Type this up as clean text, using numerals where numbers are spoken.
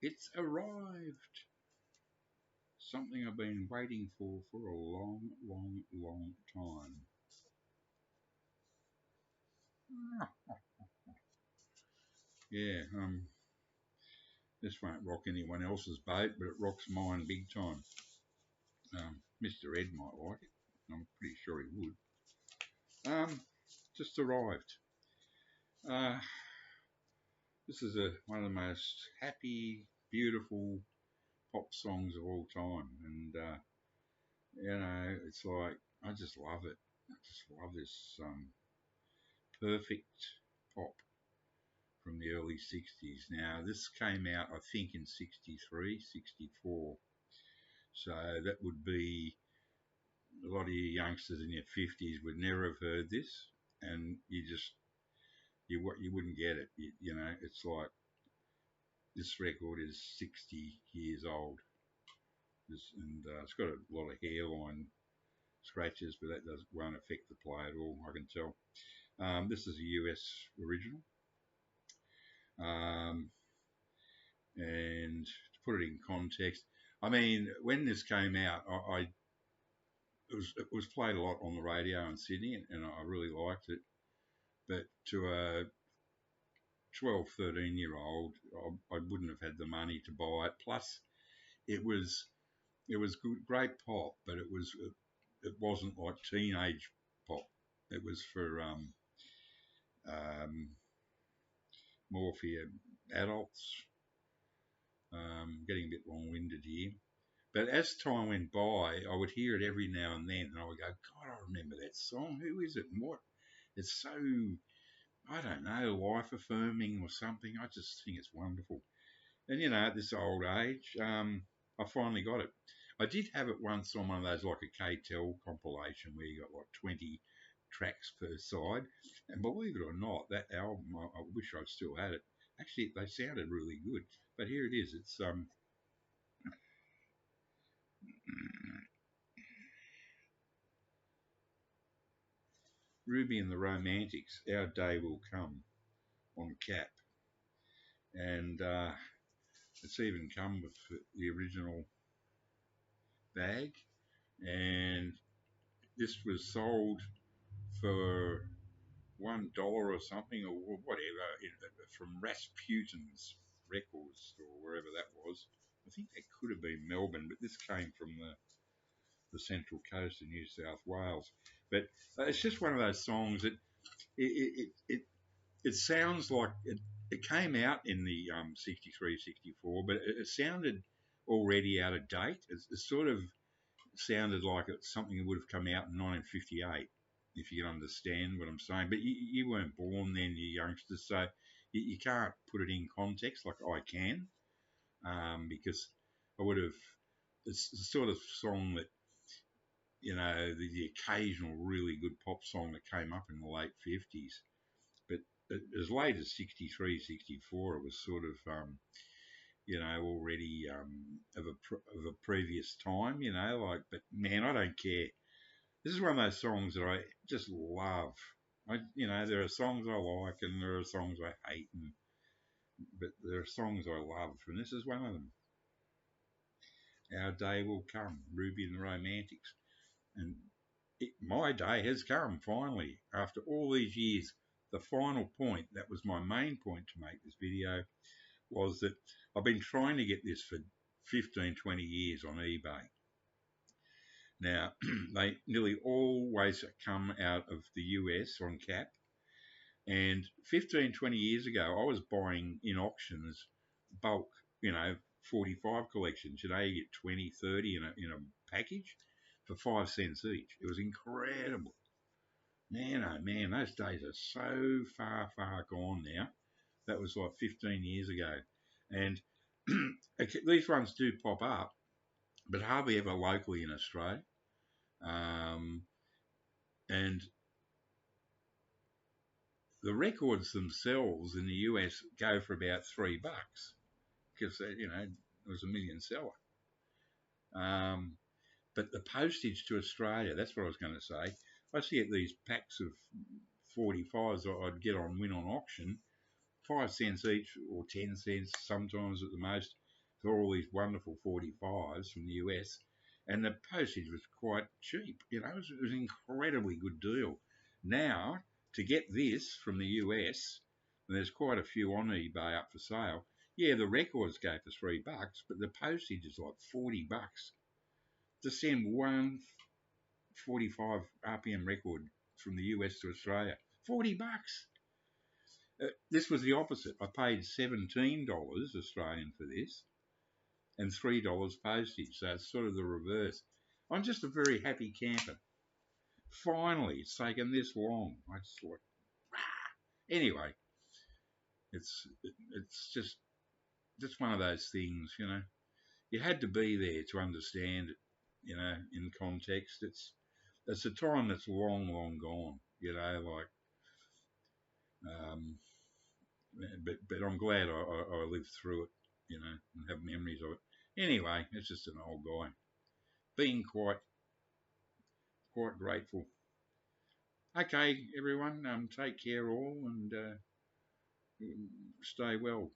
It's arrived. Something I've been waiting for a long, long, long time. Yeah, this won't rock anyone else's boat, but it rocks mine big time. Mr. Ed might like it. I'm pretty sure he would. Just arrived. Uh, this is one of the most happy, beautiful pop songs of all time, and it's like I just love it. I just love this perfect pop from the early 60s. Now, this came out, I think, in 63, 64. So that would be a lot of you youngsters in your 50s would never have heard this, and you wouldn't get it. It's like this record is 60 years old, and it's got a lot of hairline scratches, but that won't affect the play at all. I can tell. This is a US original, um, and to put it in context, I mean, when this came out, it was played a lot on the radio in Sydney, and I really liked it. But to a 12, 13-year-old, I wouldn't have had the money to buy it. Plus, it was good, great pop, but it wasn't like teenage pop. It was for um, more for your adults. Getting a bit long-winded here. But as time went by, I would hear it every now and then, and I would go, God, I remember that song. Who is it? And what? It's so, I don't know, life affirming or something. I just think it's wonderful. And, at this old age, I finally got it. I did have it once on one of those, like a KTEL compilation where you got like 20 tracks per side. And believe it or not, that album, I wish I still had it. Actually, they sounded really good. But here it is. It's Ruby and the Romantics, Our Day Will Come on Cap. And it's even come with the original bag. And this was sold for $1 or something or whatever from Rasputin's Records or wherever that was. I think that could have been Melbourne, but this came from the Central Coast of New South Wales. But it's just one of those songs that it sounds like it came out in the 63, 64, but it sounded already out of date. It sort of sounded like it's something that would have come out in 1958, if you can understand what I'm saying. But you weren't born then, you youngsters, so you can't put it in context like I can, because I would have. It's the sort of song that the occasional really good pop song that came up in the late 50s, but as late as 63, 64, it was sort of already of a previous time, like. But man, I don't care. This is one of those songs that I just love. There are songs I like and there are songs I hate, but there are songs I love, and this is one of them. Our Day Will Come, Ruby and the Romantics, and my day has come finally after all these years. The final point, that was my main point to make this video, was that I've been trying to get this for 15, 20 years on eBay. Now, they nearly always come out of the US on cap. And 15, 20 years ago, I was buying in auctions bulk, 45 collections. Today you get 20, 30 in a package for 5 cents each. It was incredible. Man, oh man, those days are so far, far gone now. That was like 15 years ago. And these ones do pop up, but hardly ever locally in Australia. And the records themselves in the US go for about $3 because, it was a million seller. But the postage to Australia, that's what I was going to say. I used to get these packs of 45s I'd get on win on auction, 5 cents each or 10 cents sometimes at the most. for all these wonderful 45s from the US, and the postage was quite cheap. It was an incredibly good deal. Now, to get this from the US, and there's quite a few on eBay up for sale. Yeah, the records go for $3, but the postage is like $40 to send one 45 RPM record from the US to Australia. $40. This was the opposite. I paid $17 Australian for this and $3 postage. So it's sort of the reverse. I'm just a very happy camper. Finally, it's taken this long. I just thought, anyway, it's just one of those things, You had to be there to understand it, in context. It's a time that's long, long gone, like, um, but I'm glad I lived through it, and have memories of it. Anyway, it's just an old guy being quite grateful. Okay, everyone, take care all, and stay well.